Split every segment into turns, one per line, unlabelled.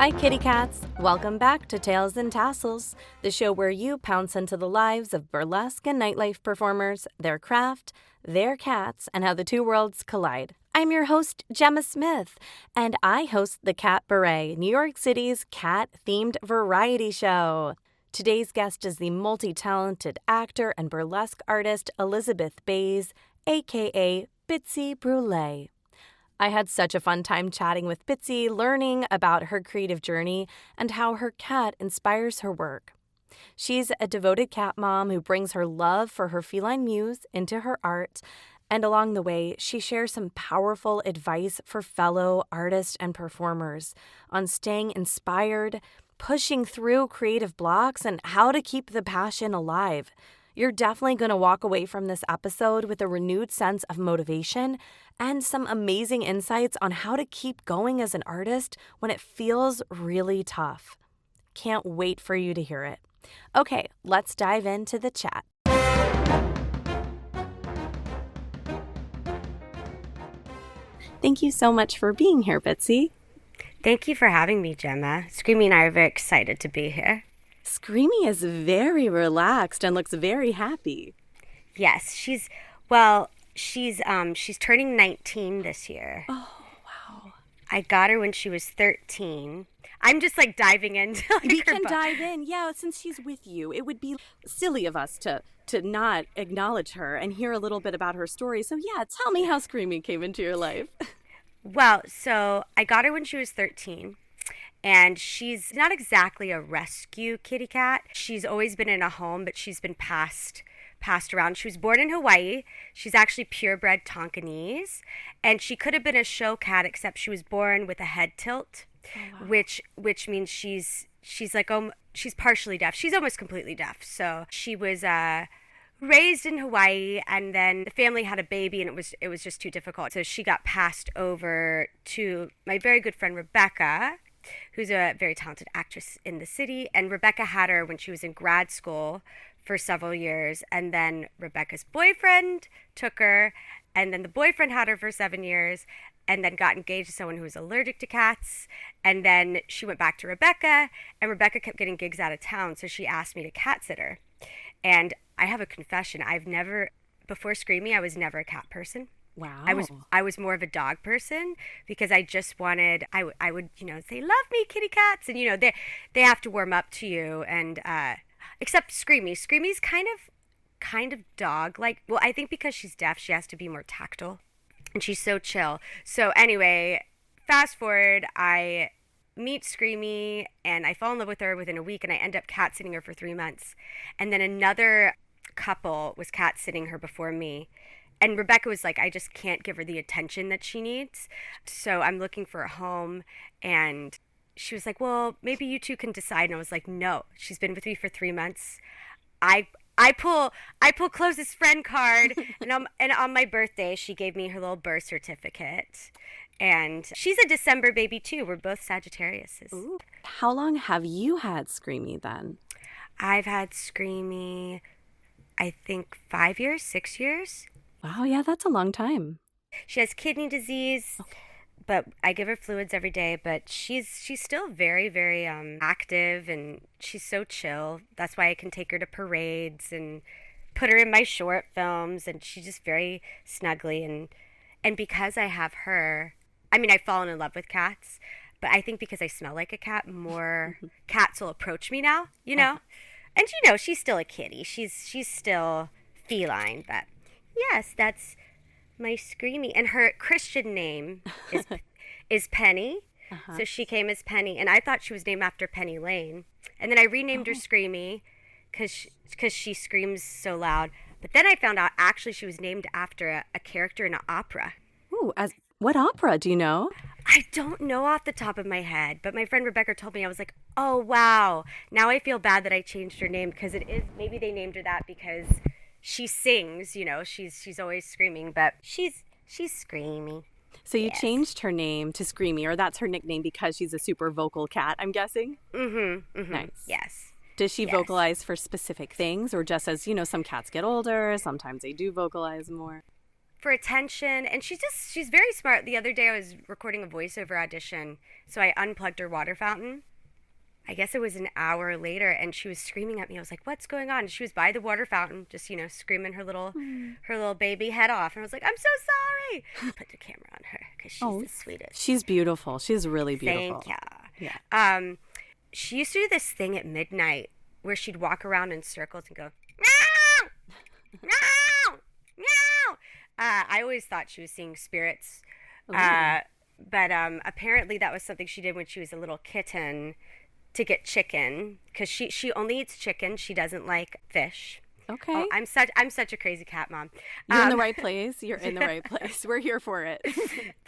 Hi, kitty cats. Welcome back to Tails and Tassels, the show where you pounce into the lives of burlesque and nightlife performers, their craft, their cats, and how the two worlds collide. I'm your host, Gemma Smith, and I host the Catbaret, New York City's cat-themed variety show. Today's guest is the multi-talented actor and burlesque artist Elizabeth Bays, aka Bitsy Brûlée. I had such a fun time chatting with Bitsy, learning about her creative journey and how her cat inspires her work. She's a devoted cat mom who brings her love for her feline Muse into her art, and along the way, she shares some powerful advice for fellow artists and performers on staying inspired, pushing through creative blocks, and how to keep the passion alive. You're definitely going to walk away from this episode with a renewed sense of motivation and some amazing insights on how to keep going as an artist when it feels really tough. Can't wait for you to hear it. Okay, let's dive into the chat. Thank you so much for being here, Bitsy.
Thank you for having me, Gemma. Screamy and I are very excited to be here.
Screamy is very relaxed and looks very happy.
Yes, she's turning 19 this year.
Oh, wow.
I got her when she was 13. I'm just diving into
We can dive in. Yeah, since she's with you, it would be silly of us to not acknowledge her and hear a little bit about her story. So yeah, tell me how Screamy came into your life.
Well, so I got her when she was 13. And she's not exactly a rescue kitty cat. She's always been in a home, but she's been passed around. She was born in Hawaii. She's actually purebred Tonkinese. And she could have been a show cat, except she was born with a head tilt, oh, wow. which means she's partially deaf. She's almost completely deaf. So she was raised in Hawaii, and then the family had a baby, and it was just too difficult. So she got passed over to my very good friend Rebecca, who's a very talented actress in the city. And Rebecca had her when she was in grad school for several years. And then Rebecca's boyfriend took her. And then the boyfriend had her for 7 years and then got engaged to someone who was allergic to cats. And then she went back to Rebecca, and Rebecca kept getting gigs out of town. So she asked me to cat sit her. And I have a confession. Before Screamy, I was never a cat person.
Wow.
I was more of a dog person because I just wanted, I would, say, love me, kitty cats. And, they have to warm up to you. And, except Screamy. Screamy's kind of dog-like. Well, I think because she's deaf, she has to be more tactile. And she's so chill. So anyway, fast forward, I meet Screamy and I fall in love with her within a week, and I end up cat sitting her for 3 months. And then another couple was cat sitting her before me. And Rebecca was like, I just can't give her the attention that she needs. So I'm looking for a home. And she was like, well, maybe you two can decide. And I was like, no, she's been with me for 3 months. I pull closest friend card. and on my birthday, she gave me her little birth certificate. And she's a December baby too. We're both Sagittariuses.
Ooh. How long have you had Screamy then?
I've had Screamy, I think 5 years, 6 years.
Wow, yeah, that's a long time.
She has kidney disease, but I give her fluids every day. But she's still very, very active, and she's so chill. That's why I can take her to parades and put her in my short films, and she's just very snuggly. And because I have her, I've fallen in love with cats, but I think because I smell like a cat, more cats will approach me now, And she's still a kitty. She's still feline, but yes, that's my Screamy. And her Christian name is Penny. Uh-huh. So she came as Penny. And I thought she was named after Penny Lane. And then I renamed her Screamy because she screams so loud. But then I found out actually she was named after a character in an opera.
Ooh, what opera, do you know?
I don't know off the top of my head. But my friend Rebecca told me. I was like, oh, wow. Now I feel bad that I changed her name because maybe they named her that because she sings, she's always screaming, but she's Screamy.
So you changed her name to Screamy, or that's her nickname because she's a super vocal cat, I'm guessing?
Mm-hmm.
Nice.
Yes.
Does she vocalize for specific things, or just as, some cats get older, sometimes they do vocalize more?
for attention. And she's very smart. The other day I was recording a voiceover audition, so I unplugged her water fountain. I guess it was an hour later, and she was screaming at me. I was like, "What's going on?" She was by the water fountain, just screaming her little baby head off. And I was like, "I'm so sorry." Put the camera on her because she's the sweetest.
She's beautiful. She's really beautiful.
Thank ya.
Yeah.
She used to do this thing at midnight where she'd walk around in circles and go, "Meow, meow, meow." I always thought she was seeing spirits, but apparently that was something she did when she was a little kitten to get chicken, because she only eats chicken. She doesn't like fish.
Okay.
Oh, I'm such a crazy cat mom.
You're in the right place. You're in the right place. We're here for it.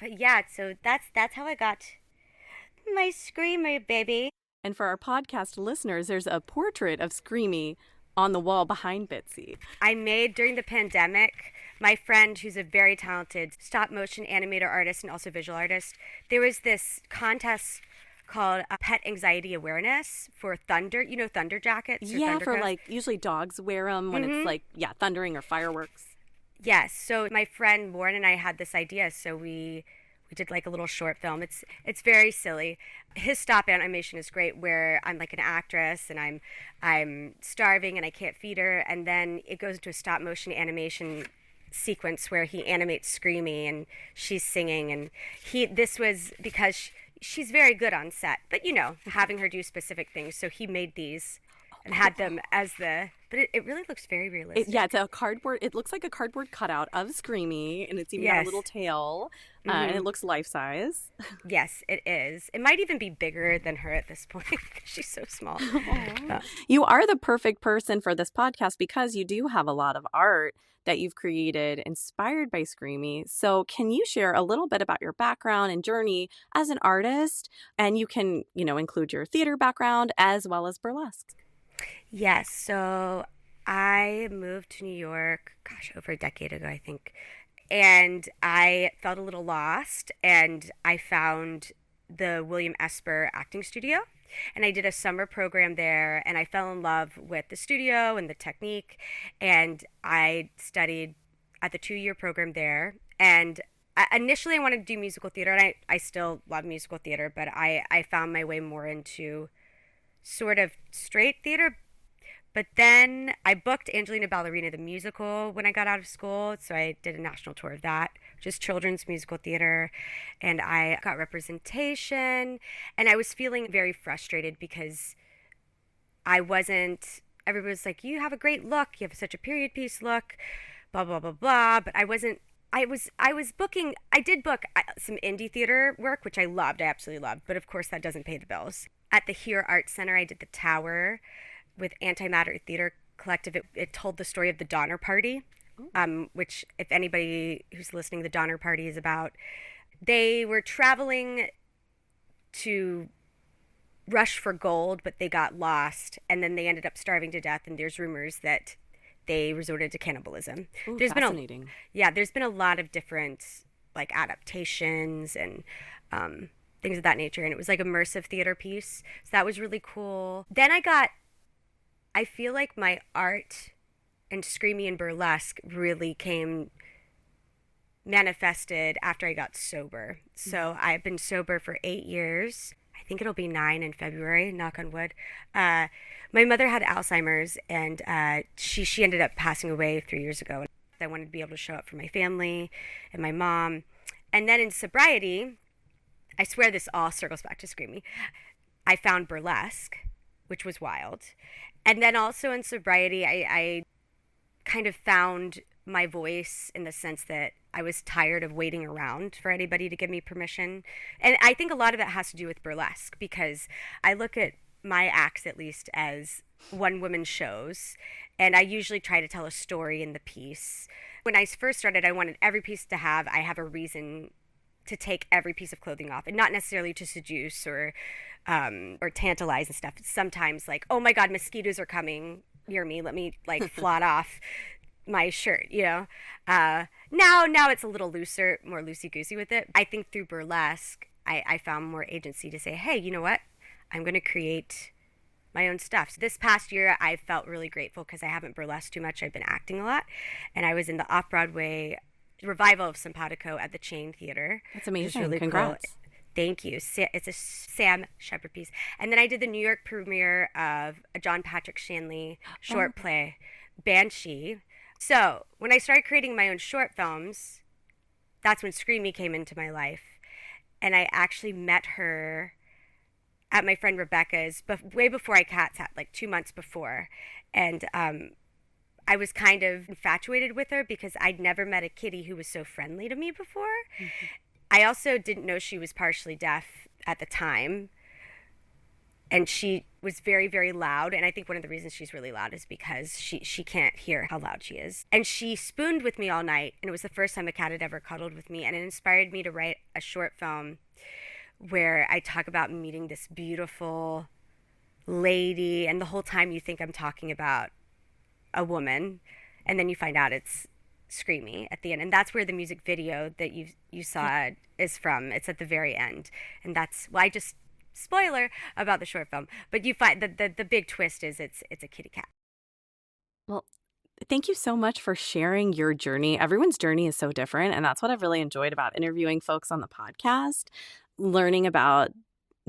But yeah, so that's how I got my Screamy baby.
And for our podcast listeners, there's a portrait of Screamy on the wall behind Bitsy.
I made during the pandemic. My friend, who's a very talented stop motion animator artist and also visual artist, there was this contest called a Pet Anxiety Awareness for thunder. You know, thunder jackets? Or thunder
for
coats?
usually dogs wear them when it's thundering or fireworks.
Yes. So my friend Lauren and I had this idea. So we did like a little short film. It's very silly. His stop animation is great, where I'm like an actress and I'm starving and I can't feed her, and then it goes into a stop motion animation sequence where he animates Screamy and she's singing, and this was because she's very good on set, but having her do specific things. So he made these and had them as but it really looks very realistic.
It's a cardboard. It looks like a cardboard cutout of Screamy, and it's even got a little tail, and it looks life size.
Yes, it is. It might even be bigger than her at this point because she's so small.
You are the perfect person for this podcast because you do have a lot of art that you've created inspired by Screamy. So can you share a little bit about your background and journey as an artist? And you can, include your theater background as well as burlesque.
Yes. So I moved to New York, over a decade ago, I think. And I felt a little lost, and I found the William Esper acting studio. And I did a summer program there, and I fell in love with the studio and the technique. And I studied at the 2-year program there. And initially I wanted to do musical theater, and I still love musical theater, but I found my way more into sort of straight theater. But then I booked Angelina Ballerina the musical when I got out of school, so I did a national tour of that, just children's musical theater, and I got representation, and I was feeling very frustrated because everybody was like, "You have a great look, you have such a period piece look, blah, blah, blah, blah," but I did book some indie theater work, which I loved, I absolutely loved, but of course that doesn't pay the bills. At the Here Art Center, I did The Tower with Antimatter Theater Collective. It told the story of the Donner Party, which, if anybody who's listening, the Donner Party is about, they were traveling to rush for gold, but they got lost, and then they ended up starving to death, and there's rumors that they resorted to cannibalism.
Ooh,
there's
fascinating.
There's been a lot of different adaptations and things of that nature, and it was like immersive theater piece, so that was really cool. Then I feel like my art and Screamy and burlesque really came manifested after I got sober. So I've been sober for 8 years. I think it'll be 9 in February, knock on wood. My mother had Alzheimer's, and she ended up passing away 3 years ago. I wanted to be able to show up for my family and my mom. And then in sobriety, I swear this all circles back to Screamy, I found burlesque, which was wild. And then also in sobriety, I kind of found my voice in the sense that I was tired of waiting around for anybody to give me permission. And I think a lot of it has to do with burlesque, because I look at my acts, at least, as one-woman shows. And I usually try to tell a story in the piece. When I first started, I wanted every piece to have a reason to take every piece of clothing off, and not necessarily to seduce or tantalize and stuff. Sometimes like, oh my God, mosquitoes are coming near me. Let me flaunt off my shirt, Now it's a little looser, more loosey-goosey with it. I think through burlesque, I found more agency to say, hey, you know what? I'm going to create my own stuff. So this past year, I felt really grateful because I haven't burlesqued too much. I've been acting a lot. And I was in the Off-Broadway revival of Simpatico at the Chain Theater.
That's amazing.
Which is really
Congrats.
cool. Thank you. It's a Sam Shepard piece. And then I did the New York premiere of a John Patrick Shanley short play, Banshee. So when I started creating my own short films, that's when Screamy came into my life. And I actually met her at my friend Rebecca's, but way before I cat sat, like 2 months before. And I was kind of infatuated with her because I'd never met a kitty who was so friendly to me before. Mm-hmm. I also didn't know she was partially deaf at the time. And she was very, very loud. And I think one of the reasons she's really loud is because she can't hear how loud she is. And she spooned with me all night. And it was the first time a cat had ever cuddled with me. And it inspired me to write a short film where I talk about meeting this beautiful lady. And the whole time you think I'm talking about a woman. And then you find out it's Screamy at the end. And that's where the music video that you saw is from. It's at the very end. And that's why spoiler about the short film, but you find the big twist is it's a kitty cat.
Well, thank you so much for sharing your journey. Everyone's journey is so different, and that's what I've really enjoyed about interviewing folks on the podcast, learning about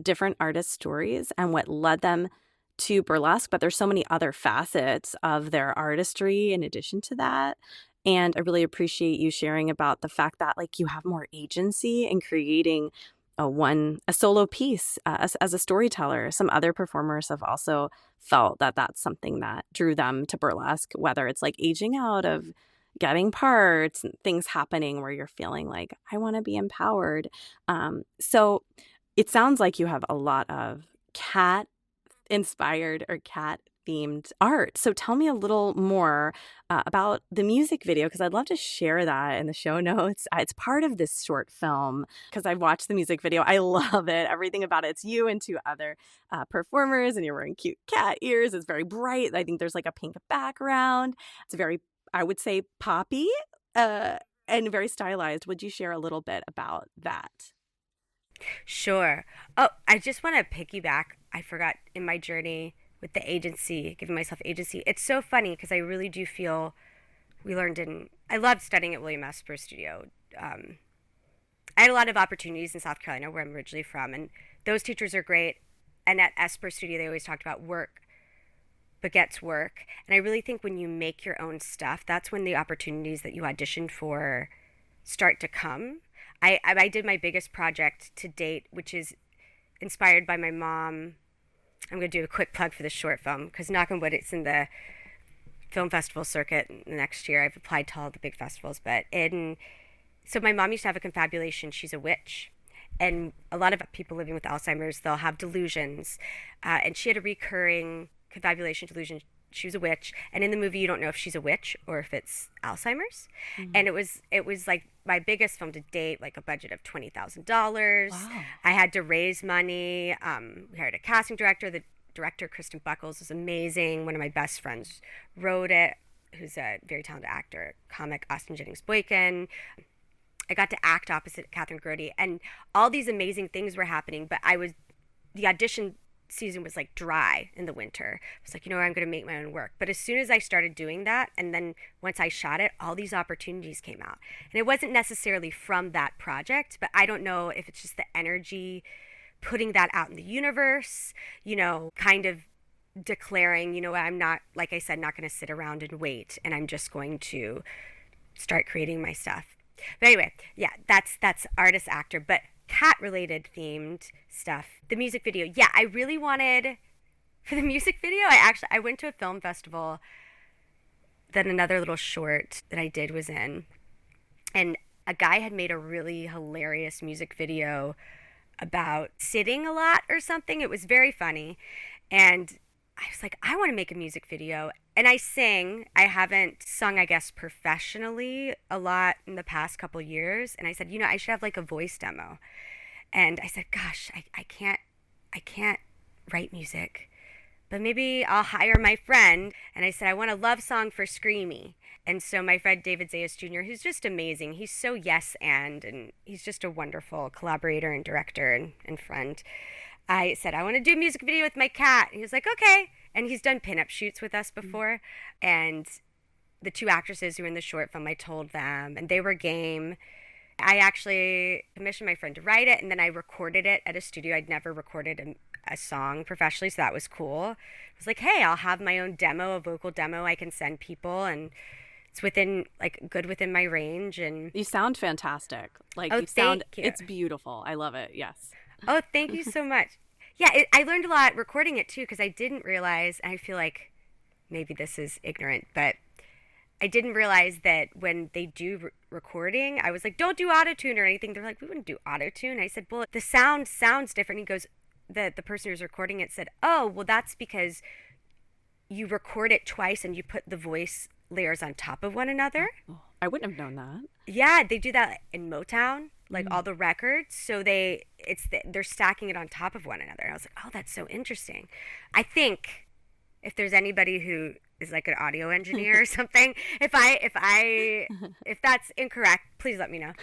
different artists' stories and what led them to burlesque, but there's so many other facets of their artistry in addition to that. And I really appreciate you sharing about the fact that like you have more agency in creating a solo piece as a storyteller. Some other performers have also felt that that's something that drew them to burlesque, whether it's like aging out of getting parts and things happening where you're feeling like, I want to be empowered. So it sounds like you have a lot of cat inspired or cat themed art. So tell me a little more about the music video, because I'd love to share that in the show notes. It's part of this short film because I've watched the music video. I love it. Everything about it. It's you and two other performers, and you're wearing cute cat ears. It's very bright. I think there's like a pink background. It's very, I would say, poppy and very stylized. Would you share a little bit about that?
Sure. Oh, I just want to piggyback. I forgot in my journey with the agency, giving myself agency. It's so funny because I really do feel I loved studying at William Esper Studio. I had a lot of opportunities in South Carolina where I'm originally from, and those teachers are great. And at Esper Studio, they always talked about work begets work. And I really think when you make your own stuff, that's when the opportunities that you auditioned for start to come. I did my biggest project to date, which is inspired by my mom. I'm going to do a quick plug for this short film because knock on wood, it's in the film festival circuit next year. I've applied to all the big festivals, so my mom used to have a confabulation. She's a witch, and a lot of people living with Alzheimer's, they'll have delusions, and she had a recurring confabulation delusion. She was a witch, and in the movie you don't know if she's a witch or if it's Alzheimer's. Mm-hmm. And it was like my biggest film to date, like a budget of $20,000. Wow. I had to raise money. We hired a casting director. The director, Kristen Buckles, was amazing. One of my best friends wrote it, who's a very talented actor, comic, Austin Jennings Boykin. I got to act opposite Catherine Grody, and all these amazing things were happening, but the audition season was like dry in the winter. I was like, I'm going to make my own work. But as soon as I started doing that, and then once I shot it, all these opportunities came out. And it wasn't necessarily from that project, but I don't know if it's just the energy, putting that out in the universe, kind of declaring, I'm not, like I said, not going to sit around and wait, and I'm just going to start creating my stuff. But anyway, yeah, that's artist actor, but cat-related themed stuff. The music video. Yeah, I really wanted, for the music video, I went to a film festival that another little short that I did was in. And a guy had made a really hilarious music video about sitting a lot or something. It was very funny. And I was like, I want to make a music video. And I sing. I haven't sung, I guess, professionally a lot in the past couple years. And I said, I should have like a voice demo. And I said, gosh, I can't write music, but maybe I'll hire my friend. And I said, I want a love song for Screamy. And so my friend David Zayas Jr., who's just amazing. He's so and he's just a wonderful collaborator and director and friend. I said, I want to do a music video with my cat. And he was like, okay. And he's done pinup shoots with us before. And the two actresses who were in the short film, I told them, and they were game. I actually commissioned my friend to write it, and then I recorded it at a studio. I'd never recorded a song professionally, so that was cool. I was like, hey, I'll have my own demo, a vocal demo I can send people, and it's within, like, good within my range. And
you sound fantastic. Like,
oh, thank you.
It's beautiful. I love it. Yes.
Oh, thank you so much. Yeah, I learned a lot recording it too, because I didn't realize, and I feel like maybe this is ignorant, but I didn't realize that when they do recording, I was like, don't do auto-tune or anything. They're like, we wouldn't do auto-tune. I said, well, the sound sounds different. He goes, the person who's recording it said, oh, well, that's because you record it twice and you put the voice layers on top of one another.
Oh, I wouldn't have known that.
Yeah, they do that in Motown, like all the records. So they're stacking it on top of one another. And I was like, oh, that's so interesting. I think if there's anybody who is like an audio engineer or something, if that's incorrect, please let me know.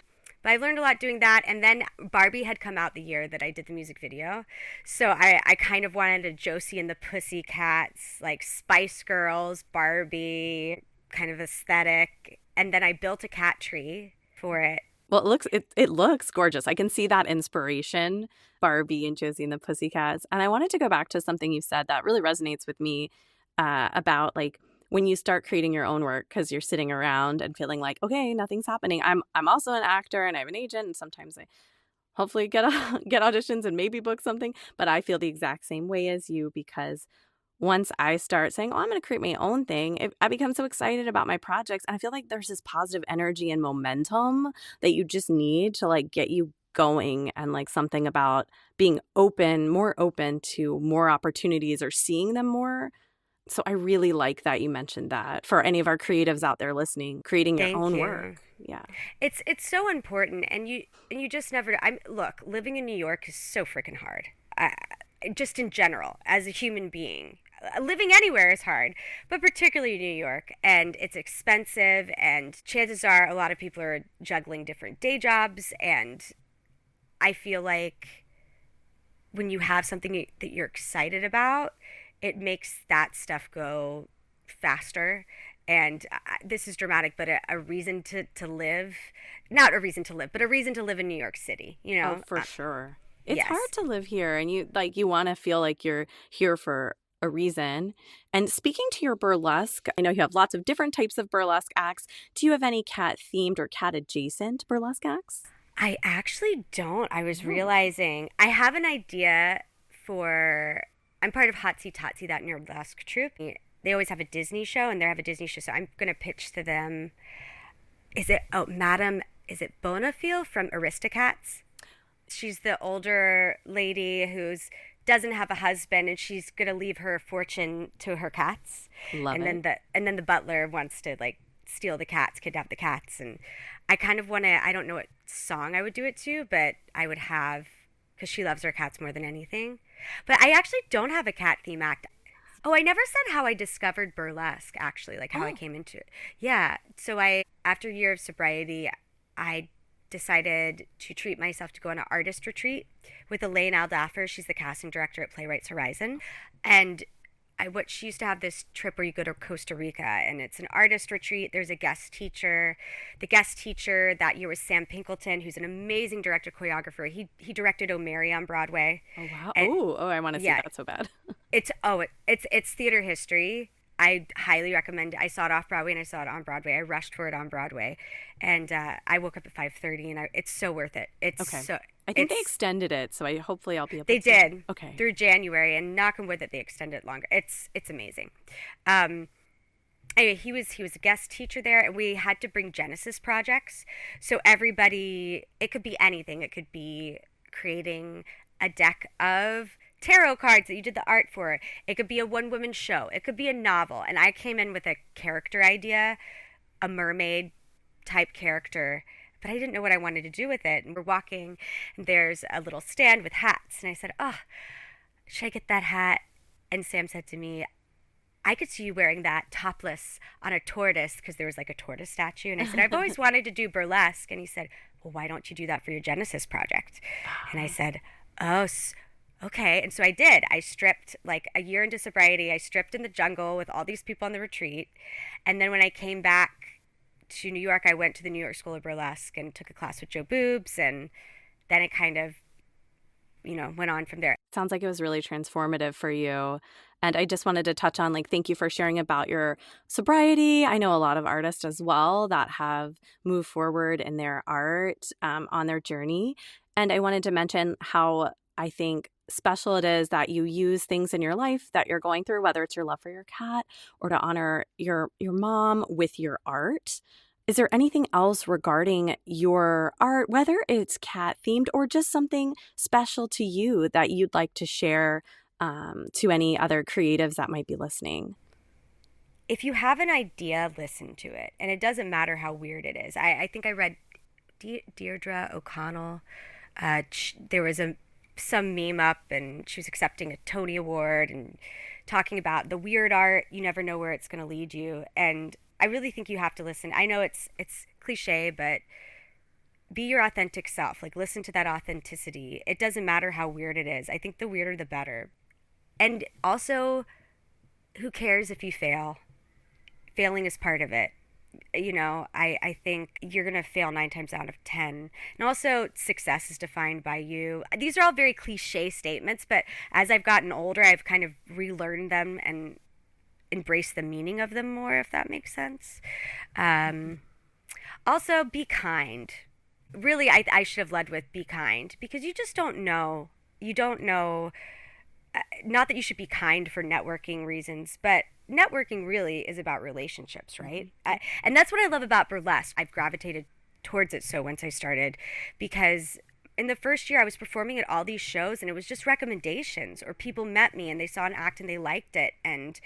But I learned a lot doing that. And then Barbie had come out the year that I did the music video. So I kind of wanted a Josie and the Pussycats, like Spice Girls, Barbie kind of aesthetic. And then I built a cat tree for it.
Well, it looks gorgeous. I can see that inspiration, Barbie and Josie and the Pussycats. And I wanted to go back to something you said that really resonates with me about, like, when you start creating your own work, because you're sitting around and feeling like, okay, nothing's happening. I'm also an actor and I have an agent, and sometimes I hopefully get auditions and maybe book something. But I feel the exact same way as you, because once I start saying, oh, I'm going to create my own thing, I become so excited about my projects. And I feel like there's this positive energy and momentum that you just need to, like, get you going, and like something about being more open to more opportunities or seeing them more. So I really like that you mentioned that for any of our creatives out there listening, creating your own work. Yeah.
It's so important, and you just never. Look, living in New York is so freaking hard. Just in general, as a human being, living anywhere is hard, but particularly New York, and it's expensive, and chances are a lot of people are juggling different day jobs, and I feel like when you have something that you're excited about, it makes that stuff go faster. And this is dramatic, but a reason to live, not a reason to live, but a reason to live in New York City, you know?
Oh, for sure. It's
yes.
hard to live here, and you want to feel like you're here for a reason. And speaking to your burlesque, I know you have lots of different types of burlesque acts. Do you have any cat themed or cat adjacent burlesque acts?
I actually don't. I was realizing I have an idea I'm part of Hotsy Totsy, that burlesque troupe. They always have a Disney show, and they have a Disney show, so I'm going to pitch to them. Is it Bonafile from Aristocats? She's the older lady who doesn't have a husband, and she's going to leave her fortune to her cats.
Love it.
And then the butler wants to, like, steal the cats, kidnap the cats, and I kind of want to, I don't know what song I would do it to, but I would have, because she loves her cats more than anything. But I actually don't have a cat theme act. Oh, I never said how I discovered burlesque, actually, like how I came into it. Yeah, so after a year of sobriety, I decided to treat myself to go on an artist retreat with Elaine Aldaffer. She's the casting director at Playwrights Horizon. And she used to have this trip where you go to Costa Rica, and it's an artist retreat. There's a guest teacher. The guest teacher that year was Sam Pinkleton, who's an amazing director, choreographer. He directed O'Mary on Broadway.
Oh, wow. And, I want to see that so bad.
It's theater history. I highly recommend it. I saw it off Broadway and I saw it on Broadway. I rushed for it on Broadway, and I woke up at 5:30, and it's so worth it. It's okay.
I think they extended it, so hopefully I'll be able.
They
to
did.
Okay.
Through January, and knock on wood that they extended it longer. It's amazing. Anyway, he was a guest teacher there, and we had to bring Genesis projects. So everybody, it could be anything. It could be creating a deck of tarot cards that you did the art for. It could be a one-woman show. It could be a novel. And I came in with a character idea, a mermaid type character, but I didn't know what I wanted to do with it. And we're walking, and there's a little stand with hats. And I said, oh, should I get that hat? And Sam said to me, I could see you wearing that topless on a tortoise, because there was like a tortoise statue. And I said, I've always wanted to do burlesque. And he said, well, why don't you do that for your Genesis project? And I said, oh, Okay. And so I did. I stripped like a year into sobriety. I stripped in the jungle with all these people on the retreat. And then when I came back to New York, I went to the New York School of Burlesque and took a class with Joe Boobs. And then it kind of, went on from there.
Sounds like it was really transformative for you. And I just wanted to touch on, like, thank you for sharing about your sobriety. I know a lot of artists as well that have moved forward in their art on their journey. And I wanted to mention how I think special it is that you use things in your life that you're going through, whether it's your love for your cat or to honor your mom with your art. Is there anything else regarding your art, whether it's cat themed or just something special to you that you'd like to share to any other creatives that might be listening?
If you have an idea, listen to it. And it doesn't matter how weird it is. I think I read Deirdre O'Connell. There was some meme up and she was accepting a Tony Award and talking about the weird art. You never know where it's going to lead you. And I really think you have to listen. I know it's cliche, but be your authentic self. Like, listen to that authenticity. It doesn't matter how weird it is. I think the weirder the better. And also, who cares if you fail? Failing is part of it. I think you're going to fail 9 times out of 10. And also, success is defined by you. These are all very cliche statements, but as I've gotten older, I've kind of relearned them and embraced the meaning of them more, if that makes sense. Also, be kind. Really, I should have led with be kind, because you just don't know. You don't know. Not that you should be kind for networking reasons, but networking really is about relationships, right? And that's what I love about burlesque. I've gravitated towards it so once I started, because in the first year I was performing at all these shows and it was just recommendations, or people met me and they saw an act and they liked it. And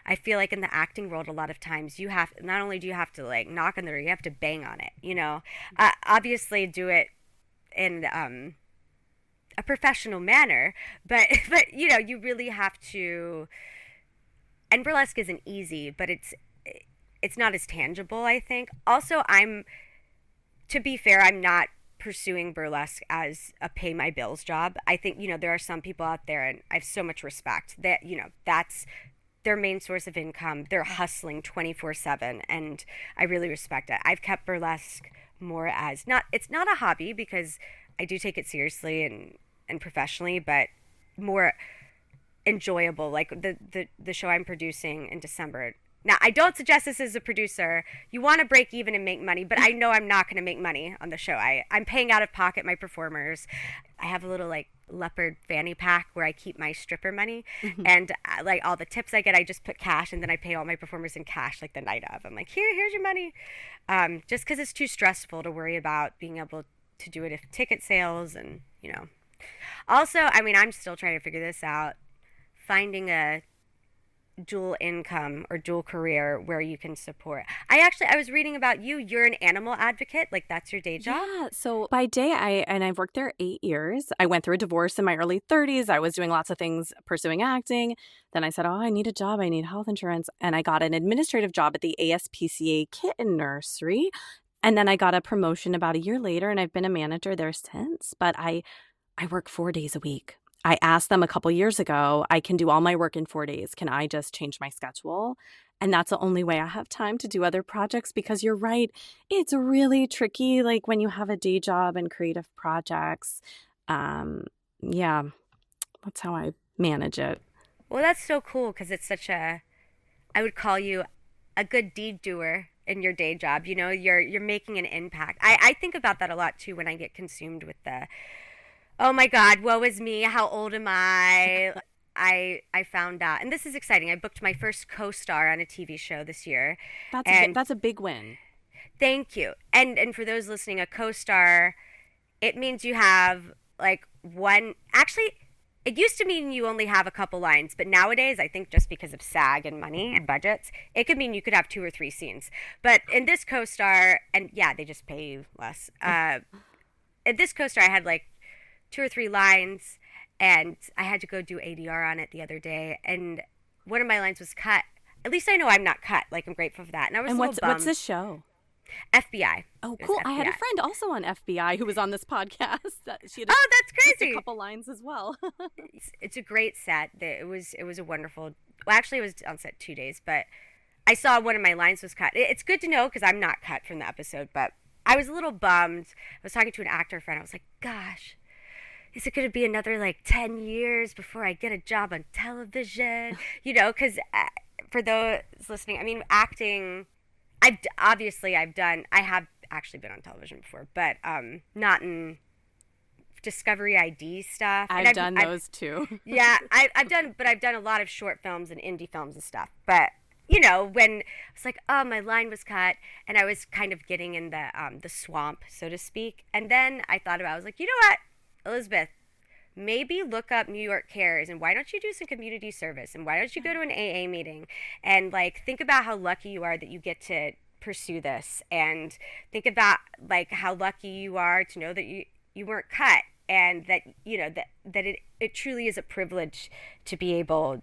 I feel like in the acting world, a lot of times you have, not only do you have to like knock on the door, you have to bang on it, obviously do it in a professional manner, but you really have to. And burlesque isn't easy, but it's not as tangible, I think. Also, to be fair, I'm not pursuing burlesque as a pay my bills job. I think there are some people out there, and I have so much respect that that's their main source of income. They're hustling 24/7, and I really respect it. I've kept burlesque more as it's not a hobby, because I do take it seriously and professionally, but more enjoyable. Like the show I'm producing in December. Now, I don't suggest this as a producer. You want to break even and make money, but I know I'm not going to make money on the show. I'm paying out of pocket my performers. I have a little like leopard fanny pack where I keep my stripper money, and like all the tips I get, I just put cash, and then I pay all my performers in cash like the night of. I'm like, here's your money, just because it's too stressful to worry about being able to do it if ticket sales and Also, I mean, I'm still trying to figure this out. Finding a dual income or dual career where you can support. I was reading about you. You're an animal advocate. Like, that's your day job?
Yeah. So by day, I've worked there 8 years. I went through a divorce in my early 30s. I was doing lots of things, pursuing acting. Then I said, oh, I need a job. I need health insurance. And I got an administrative job at the ASPCA kitten nursery. And then I got a promotion about a year later, and I've been a manager there since. But I work 4 days a week. I asked them a couple years ago, I can do all my work in 4 days. Can I just change my schedule? And that's the only way I have time to do other projects, because you're right. It's really tricky, like when you have a day job and creative projects. Yeah, that's how I manage it.
Well, that's so cool, because it's I would call you a good deed doer in your day job. You're making an impact. I think about that a lot too when I get consumed with oh my God, woe is me, how old am I? I found out, and this is exciting, I booked my first co-star on a TV show this year.
That's a big win.
Thank you. And for those listening, a co-star, it means you have like one, actually, it used to mean you only have a couple lines, but nowadays, I think just because of SAG and money and budgets, it could mean you could have 2 or 3 scenes. But in this co-star, and yeah, they just pay you less. In this co-star, I had like 2 or 3 lines, and I had to go do ADR on it the other day, and one of my lines was cut. At least I know I'm not cut. Like, I'm grateful for that. And I was
what's
bummed.
this show?
FBI.
Oh,
It was
cool. I had a
FBI.
friend also on FBI who was on this podcast. She had
Oh, that's
just
crazy.
a couple lines as well.
It's a great set. It was a wonderful. Well, actually, it was on set 2 days, but I saw one of my lines was cut. It's good to know because I'm not cut from the episode, but I was a little bummed. I was talking to an actor friend. I was like, gosh, is it going to be another like 10 years before I get a job on television? Because for those listening, I mean, acting, I have actually been on television before, but not in Discovery ID stuff.
I've done those too.
Yeah, I've done a lot of short films and indie films and stuff. But when I was like, oh, my line was cut, and I was kind of getting in the swamp, so to speak. And then I thought about it. I was like, you know what, Elizabeth, maybe look up New York Cares, and why don't you do some community service, and why don't you go to an AA meeting, and like think about how lucky you are that you get to pursue this, and think about like how lucky you are to know that you weren't cut, and that that it truly is a privilege to be able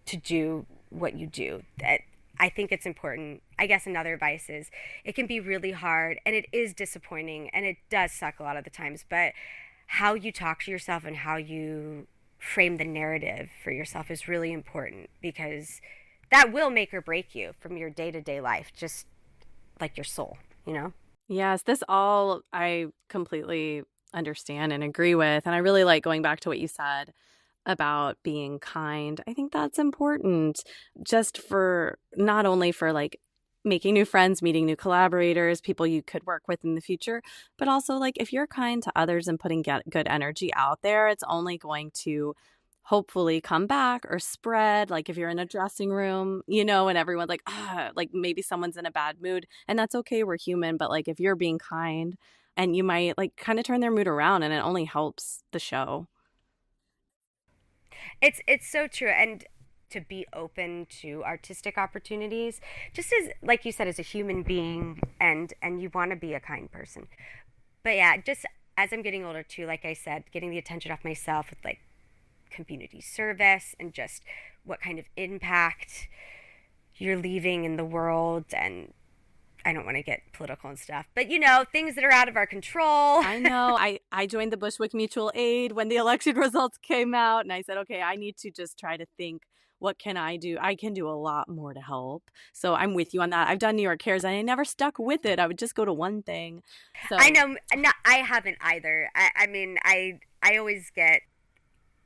to do what you do. That I think it's important. I guess another advice is it can be really hard, and it is disappointing, and it does suck a lot of the times, but how you talk to yourself and how you frame the narrative for yourself is really important, because that will make or break you from your day-to-day life, just like your soul,
Yes, this all I completely understand and agree with. And I really like going back to what you said about being kind. I think that's important, just for not only for like making new friends, meeting new collaborators, people you could work with in the future, but also like if you're kind to others and putting good energy out there, it's only going to hopefully come back or spread. Like if you're in a dressing room, and everyone's like, like maybe someone's in a bad mood, and that's okay. We're human. But like if you're being kind, and you might like kind of turn their mood around, and it only helps the show.
It's so true. And to be open to artistic opportunities, just as like you said, as a human being, and you want to be a kind person. But yeah, just as I'm getting older too, like I said, getting the attention off myself with like community service, and just what kind of impact you're leaving in the world. And I don't want to get political and stuff, but things that are out of our control.
I know. I joined the Bushwick Mutual Aid when the election results came out, and I said, okay, I need to just try to think, what can I do? I can do a lot more to help. So I'm with you on that. I've done New York Cares, and I never stuck with it. I would just go to one thing. So
I know. No, I haven't either. I mean, I always get,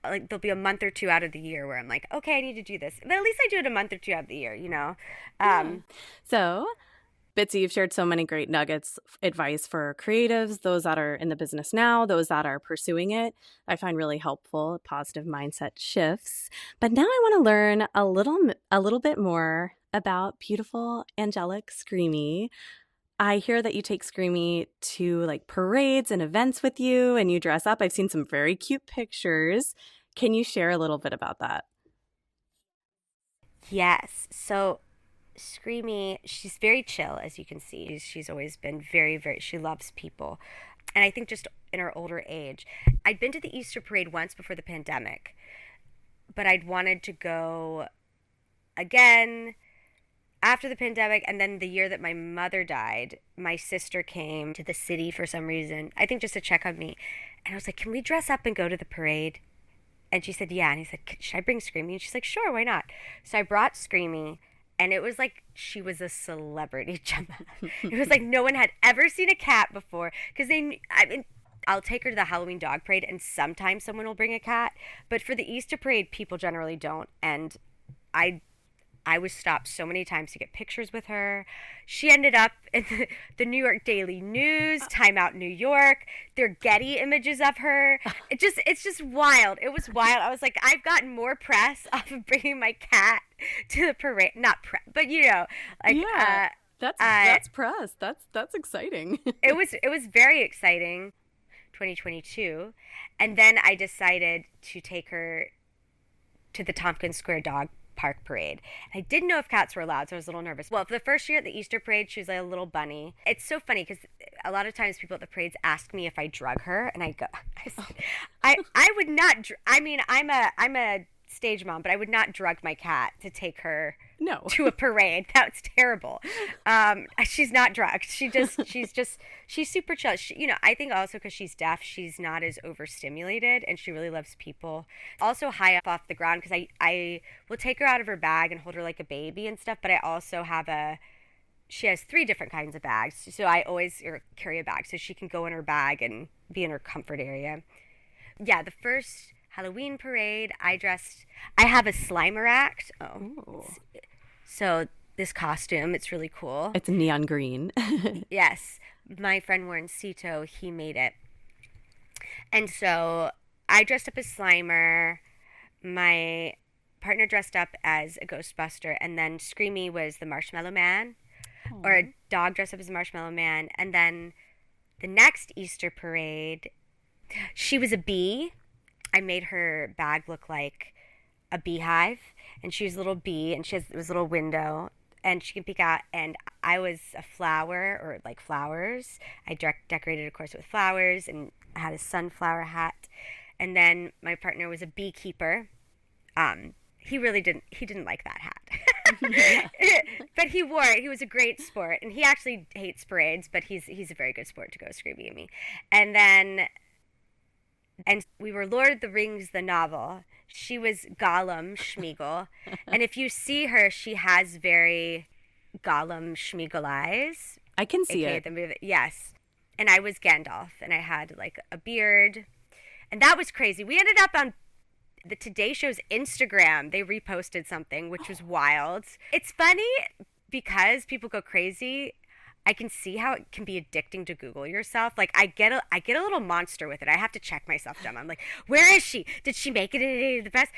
like, there'll be a month or two out of the year where I'm like, okay, I need to do this. But at least I do it a month or two out of the year,
So, Bitsy, you've shared so many great nuggets, advice for creatives, those that are in the business now, those that are pursuing it. I find really helpful, positive mindset shifts. But now I want to learn a little bit more about beautiful, angelic Screamy. I hear that you take Screamy to like parades and events with you, and you dress up. I've seen some very cute pictures. Can you share a little bit about that?
Yes. So Screamy, she's very chill, as you can see. She's always been very, very, she loves people. And I think just in her older age, I'd been to the Easter parade once before the pandemic, but I'd wanted to go again after the pandemic. And then the year that my mother died, my sister came to the city for some reason, I think just to check on me. And I was like, can we dress up and go to the parade? And she said, yeah. And he said, should I bring Screamy? And she's like, sure, why not? So I brought Screamy. And it was like she was a celebrity, Gemma. It was like no one had ever seen a cat before. Because I'll take her to the Halloween dog parade, and sometimes someone will bring a cat. But for the Easter parade, people generally don't. And I was stopped so many times to get pictures with her. She ended up in the New York Daily News, Time Out New York. There are Getty images of her. It's just wild. It was wild. I was like, I've gotten more press off of bringing my cat to the parade. Not press, but
yeah, that's press. That's exciting.
It was very exciting. 2022, and then I decided to take her to the Tompkins Square Dog Park parade. I didn't know if cats were allowed, so I was a little nervous. Well, for the first year at the Easter parade, she was like a little bunny. It's so funny because a lot of times people at the parades ask me if I drug her, and I said, I would not. I mean, I'm a stage mom, but I would not drug my cat to take her
No.
to a parade. That's terrible. She's not drugged. She's super chill. I think also because she's deaf, she's not as overstimulated, and she really loves people. Also high up off the ground, because I will take her out of her bag and hold her like a baby and stuff, but I also have she has 3 different kinds of bags, so I always carry a bag so she can go in her bag and be in her comfort area. Yeah, the first Halloween parade, I have a Slimer act. Oh. So this costume, it's really cool.
It's neon green.
Yes. My friend Warren Cito, he made it. And so I dressed up as Slimer. My partner dressed up as a Ghostbuster. And then Screamy was the Marshmallow Man. Aww. Or a dog dressed up as a Marshmallow Man. And then the next Easter parade, she was a bee. I made her bag look like a beehive, and she was a little bee, and it was a little window, and she can peek out, and I was a flower, or like flowers. I decorated, of course, with flowers, and I had a sunflower hat, and then my partner was a beekeeper. He didn't like that hat. But he wore it. He was a great sport, and he actually hates parades, but he's a very good sport to go Screamy and me. And we were Lord of the Rings, the novel. She was Gollum Schmeagol. And if you see her, she has very Gollum Schmeagol eyes.
I can see it.
The movie. Yes. And I was Gandalf, and I had like a beard. And that was crazy. We ended up on the Today Show's Instagram. They reposted something, which was wild. It's funny because people go crazy. I can see how it can be addicting to Google yourself. Like I get a little monster with it. I have to check myself down. I'm like, where is she? Did she make it in any of the best?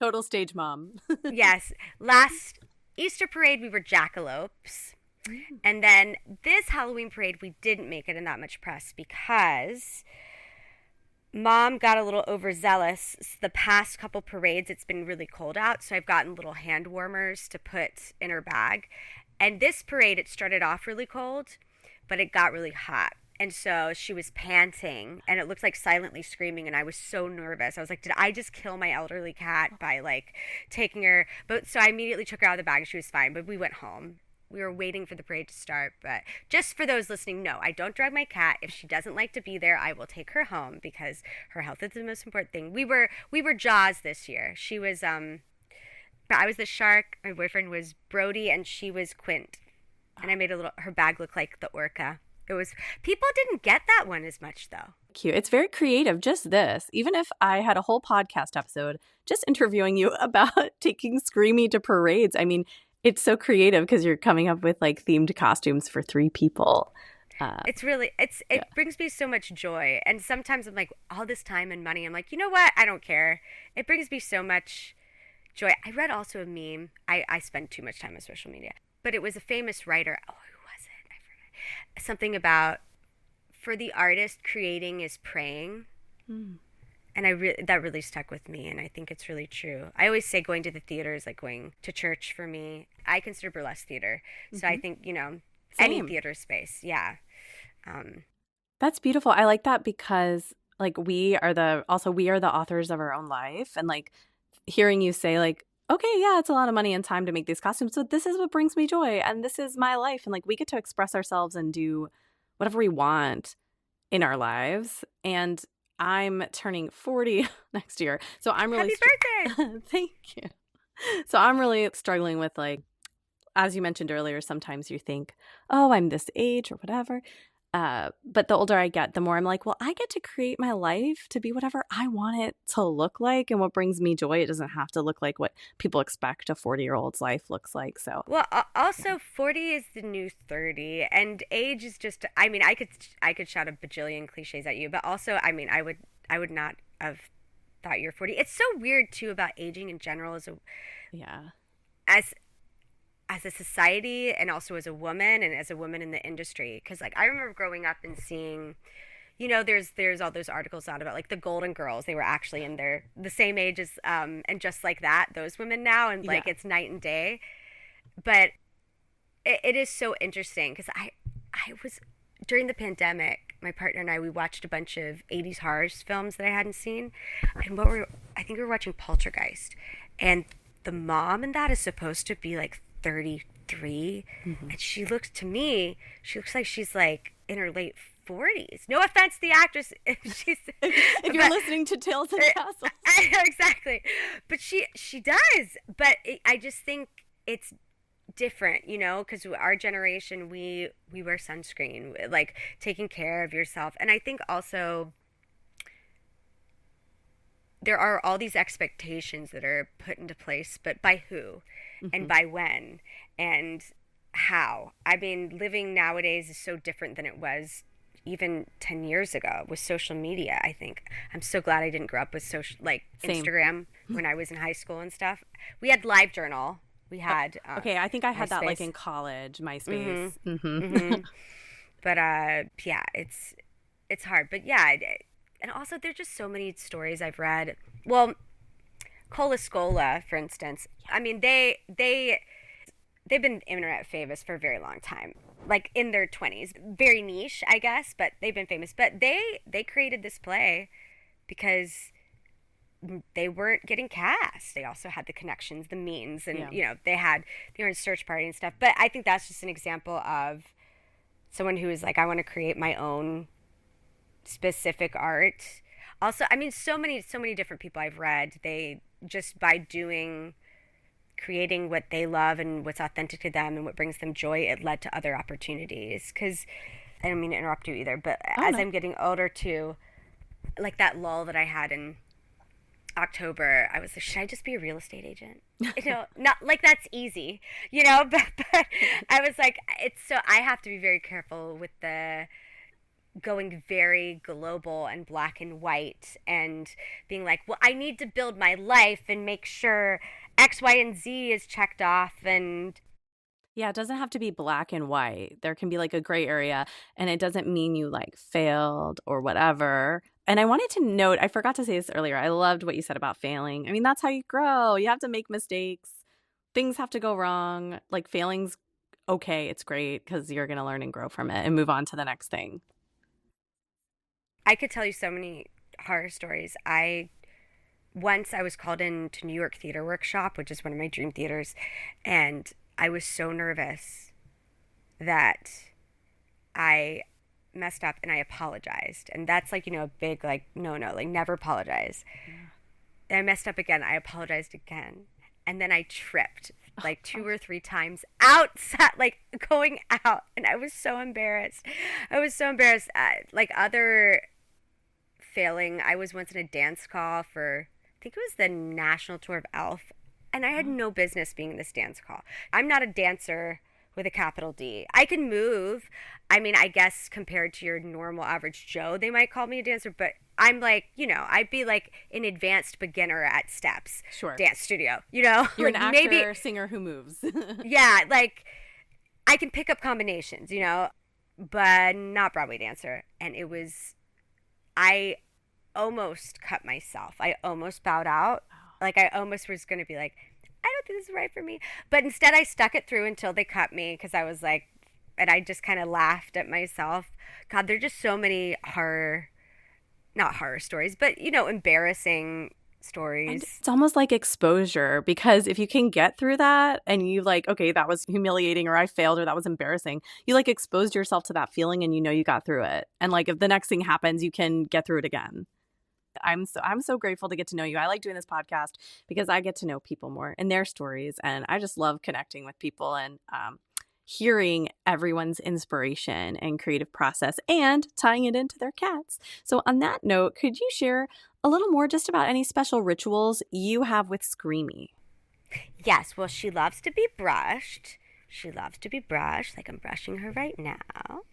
Total stage mom.
Yes. Last Easter parade, we were jackalopes. And then this Halloween parade, we didn't make it in that much press because Mom got a little overzealous. The past couple parades, it's been really cold out, so I've gotten little hand warmers to put in her bag. And this parade, it started off really cold, but it got really hot. And so she was panting, and it looked like silently screaming, and I was so nervous. I was like, did I just kill my elderly cat by, like, taking her? But so I immediately took her out of the bag, and she was fine, but we went home. We were waiting for the parade to start, but just for those listening, no, I don't drag my cat. If she doesn't like to be there, I will take her home because her health is the most important thing. We were Jaws this year. She was, I was the shark, my boyfriend was Brody, and she was Quint. And I made her bag look like the orca. People didn't get that one as much, though.
Cute. It's very creative, just this. Even if I had a whole podcast episode just interviewing you about taking Screamy to parades, I mean, it's so creative because you're coming up with, like, themed costumes for 3 people.
It brings me so much joy. And sometimes I'm like, all this time and money, I'm like, you know what? I don't care. It brings me so much joy. I read also a meme. I spend too much time on social media, but it was a famous writer. Oh, who was it? I forgot. Something about, for the artist, creating is praying. And that really stuck with me, and I think it's really true. I always say going to the theater is like going to church for me. I consider burlesque theater, so I think, any theater space, yeah.
That's beautiful. I like that because, like, we are the authors of our own life, and, like, hearing you say, like, okay, yeah, it's a lot of money and time to make these costumes, but this is what brings me joy, and this is my life, and, like, we get to express ourselves and do whatever we want in our lives. And I'm turning 40 next year, so I'm really
Happy birthday!
Thank you. So I'm really struggling with, like, as you mentioned earlier, sometimes you think, oh, I'm this age or whatever. But the older I get, the more I'm like, well, I get to create my life to be whatever I want it to look like and what brings me joy. It doesn't have to look like what people expect a 40-year-old's life looks like. So,
well, also 40 is the new 30, and age is just, I mean, I could shout a bajillion cliches at you, but also, I mean, I would not have thought you're 40. It's so weird too about aging in general as a society, and also as a woman, and as a woman in the industry. Because, like, I remember growing up and seeing, there's all those articles out about, like, the Golden Girls. They were actually in the same age as, and just like that, those women now, and, like, it's night and day. But it is so interesting because I was, during the pandemic, my partner and I, we watched a bunch of 80s horror films that I hadn't seen. And I think we were watching Poltergeist. And the mom in that is supposed to be like 33, and she looks like she's like in her late 40s. No offense to the actress if she's
if you're listening to Tails and Tassels.
I know exactly, but she does. But I just think it's different, you know, because our generation, we wear sunscreen, like taking care of yourself. And I think also there are all these expectations that are put into place, but by who and by when and how? I mean, living nowadays is so different than it was even 10 years ago with social media. I think I'm so glad I didn't grow up with social, like
Same.
Instagram when I was in high school and stuff. We had LiveJournal. We had
okay, I think I had
MySpace.
that like in college, MySpace.
But yeah, it's hard. But yeah, and also there's just so many stories I've read. Well, Cola Scola, for instance. I mean, they've been internet famous for a very long time, like in their 20s. Very niche, I guess, but they've been famous. But they created this play because they weren't getting cast. They also had the connections, the means, and you know, they were in search party and stuff. But I think that's just an example of someone who is like, I want to create my own specific art. Also, I mean, so many different people I've read, they just by creating what they love and what's authentic to them and what brings them joy, it led to other opportunities. Because I don't mean to interrupt you either, but I'm getting older too, like that lull that I had in October, I was like, should I just be a real estate agent? You know, not like that's easy, you know, but I was like, I have to be very careful with the going very global and black and white and being like, well, I need to build my life and make sure X, Y, and Z is checked off. And
yeah, it doesn't have to be black and white. There can be like a gray area, and it doesn't mean you like failed or whatever. And I wanted to note, I forgot to say this earlier, I loved what you said about failing. I mean, that's how you grow. You have to make mistakes. Things have to go wrong. Like failing's okay. It's great because you're going to learn and grow from it and move on to the next thing.
I could tell you so many horror stories. Once I was called in to New York Theater Workshop, which is one of my dream theaters, and I was so nervous that I messed up and I apologized. And that's like, you know, a big like, no, like never apologize. And I messed up again. I apologized again. And then I tripped like 2 or 3 times outside, like going out. And I was so embarrassed. Like other failing, I was once in a dance call for, I think it was the national tour of Elf. And I had no business being in this dance call. I'm not a dancer with a capital D. I can move. I mean, I guess compared to your normal average Joe, they might call me a dancer, but I'm like, you know, I'd be like an advanced beginner at steps.
Sure.
Dance studio, you know?
You're
like
an actor, singer who moves.
Yeah, like I can pick up combinations, you know, but not Broadway dancer. And I almost cut myself. I almost bowed out. Like I almost was going to be like, I don't think this is right for me. But instead I stuck it through until they cut me because I was like, and I just kind of laughed at myself. God, there are just so many not horror stories, but, you know, embarrassing stories.
And it's almost like exposure, because if you can get through that and you like, okay, that was humiliating or I failed or that was embarrassing, you like exposed yourself to that feeling and you know you got through it. And like if the next thing happens, you can get through it again. I'm so grateful to get to know you. I like doing this podcast because I get to know people more and their stories, and I just love connecting with people and hearing everyone's inspiration and creative process and tying it into their cats. So on that note, could you share a little more just about any special rituals you have with Screamy?
Yes, well, she loves to be brushed. Like I'm brushing her right now.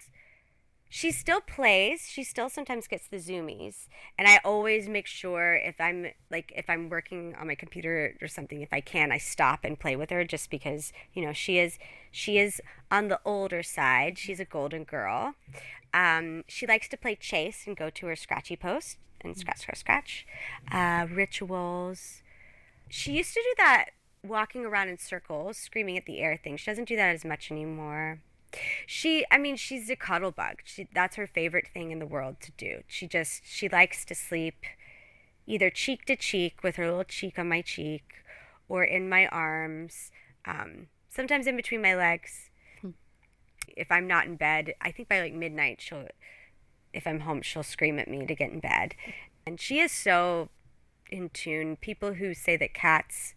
She still plays. She still sometimes gets the zoomies. And I always make sure if I'm working on my computer or something, if I can, I stop and play with her just because, you know, she is on the older side. She's a golden girl. She likes to play chase and go to her scratchy post and scratch. Rituals. She used to do that walking around in circles, screaming at the air thing. She doesn't do that as much anymore. She's a cuddle bug. That's her favorite thing in the world to do. She likes to sleep either cheek to cheek with her little cheek on my cheek, or in my arms, sometimes in between my legs. If I'm not in bed, I think by like midnight, if I'm home, she'll scream at me to get in bed. And she is so in tune. People who say that cats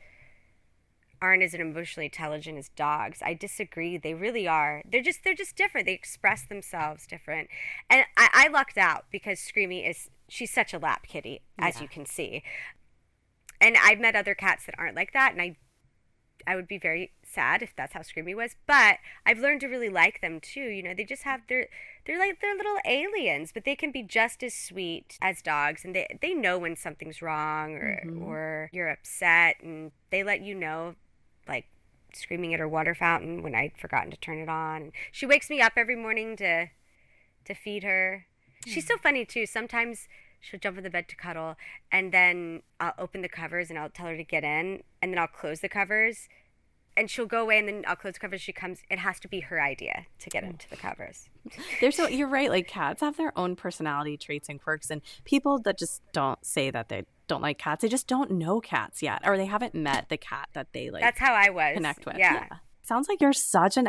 aren't as emotionally intelligent as dogs, I disagree. They really are. They're just different. They express themselves different. And I lucked out because Screamy she's such a lap kitty, as you can see. And I've met other cats that aren't like that, and I would be very sad if that's how Screamy was. But I've learned to really like them too. You know, they just have they're little aliens, but they can be just as sweet as dogs, and they know when something's wrong or you're upset, and they let you know, like screaming at her water fountain when I'd forgotten to turn it on. And she wakes me up every morning to feed her. She's so funny too. Sometimes she'll jump in the bed to cuddle, and then I'll open the covers and I'll tell her to get in, and then I'll close the covers, and she'll go away, and then I'll close the covers. She comes. It has to be her idea to get into the covers.
You're right. Like, cats have their own personality traits and quirks, and people that just don't say that they don't like cats, they just don't know cats yet, or they haven't met the cat that they like.
That's how I was.
Connect with.
Yeah.
Sounds like you're such an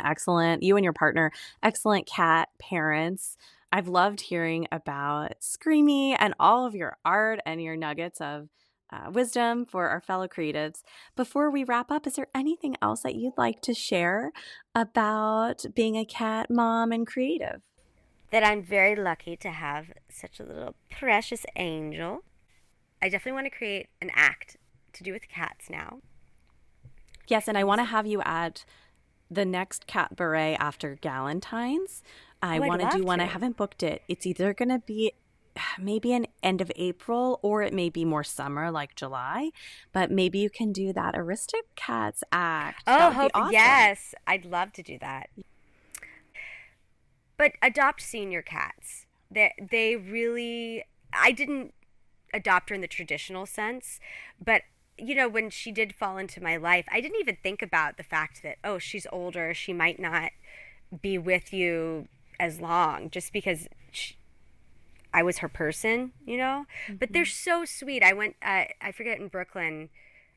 you and your partner, excellent cat parents. I've loved hearing about Screamy and all of your art and your nuggets of wisdom for our fellow creatives. Before we wrap up, is there anything else that you'd like to share about being a cat mom and creative?
That I'm very lucky to have such a little precious angel. I definitely want to create an act to do with cats now.
Yes, and I want to have you at the next Catbaret after Galentine's. I want to do one. I haven't booked it. It's either going to be maybe an end of April, or it may be more summer, like July. But maybe you can do that Aristocats act.
Oh, awesome. Yes. I'd love to do that. But adopt senior cats. They really, I didn't adopt her in the traditional sense, but you know, when she did fall into my life, I didn't even think about the fact that, oh, she's older, she might not be with you as long, just because I was her person, you know. But they're so sweet. I went, I forget, in Brooklyn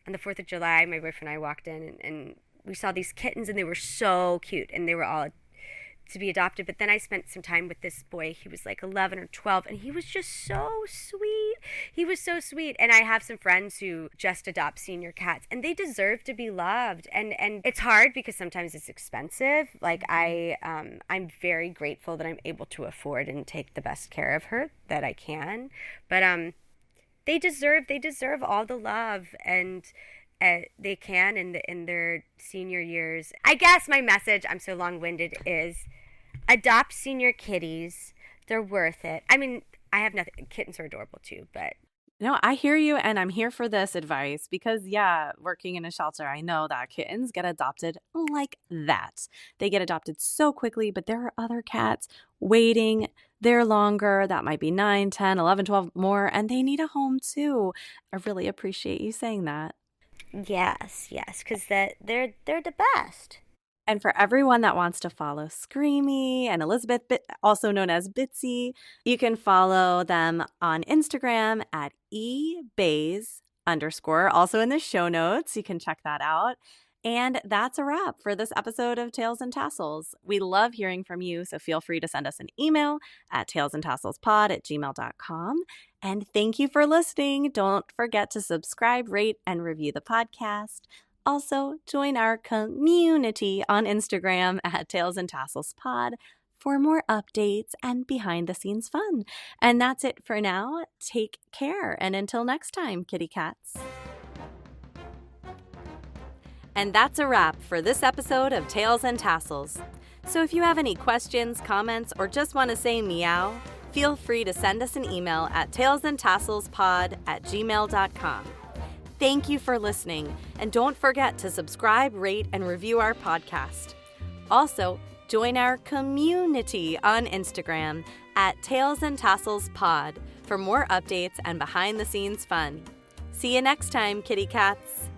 on the 4th of July, my boyfriend and I walked in, and we saw these kittens, and they were so cute, and they were all to be adopted. But then I spent some time with this boy. He was like 11 or 12, and he was just so sweet. He was so sweet. And I have some friends who just adopt senior cats, and they deserve to be loved. And it's hard because sometimes it's expensive. Like I'm very grateful that I'm able to afford and take the best care of her that I can. But they deserve all the love and they can in their senior years. I guess my message, I'm so long-winded, is adopt senior kitties. They're worth it. I mean, I have nothing. Kittens are adorable too, but.
No, I hear you, and I'm here for this advice because, working in a shelter, I know that kittens get adopted like that. They get adopted so quickly, but there are other cats waiting there longer. That might be 9, 10, 11, 12 more, and they need a home too. I really appreciate you saying that.
Yes, because they're the best.
And for everyone that wants to follow Screamy and Elizabeth, also known as Bitsy, you can follow them on Instagram at ebays_. Also in the show notes, you can check that out. And that's a wrap for this episode of Tails and Tassels. We love hearing from you, so feel free to send us an email at tailsandtasselspod@gmail.com. And thank you for listening. Don't forget to subscribe, rate, and review the podcast. Also, join our community on Instagram at Tails and Tassels Pod for more updates and behind-the-scenes fun. And that's it for now. Take care, and until next time, kitty cats.
And that's a wrap for this episode of Tails and Tassels. So if you have any questions, comments, or just want to say meow, feel free to send us an email at tailsandtasselspod@gmail.com. Thank you for listening, and don't forget to subscribe, rate, and review our podcast. Also, join our community on Instagram at Tails and Tassels Pod for more updates and behind-the-scenes fun. See you next time, kitty cats.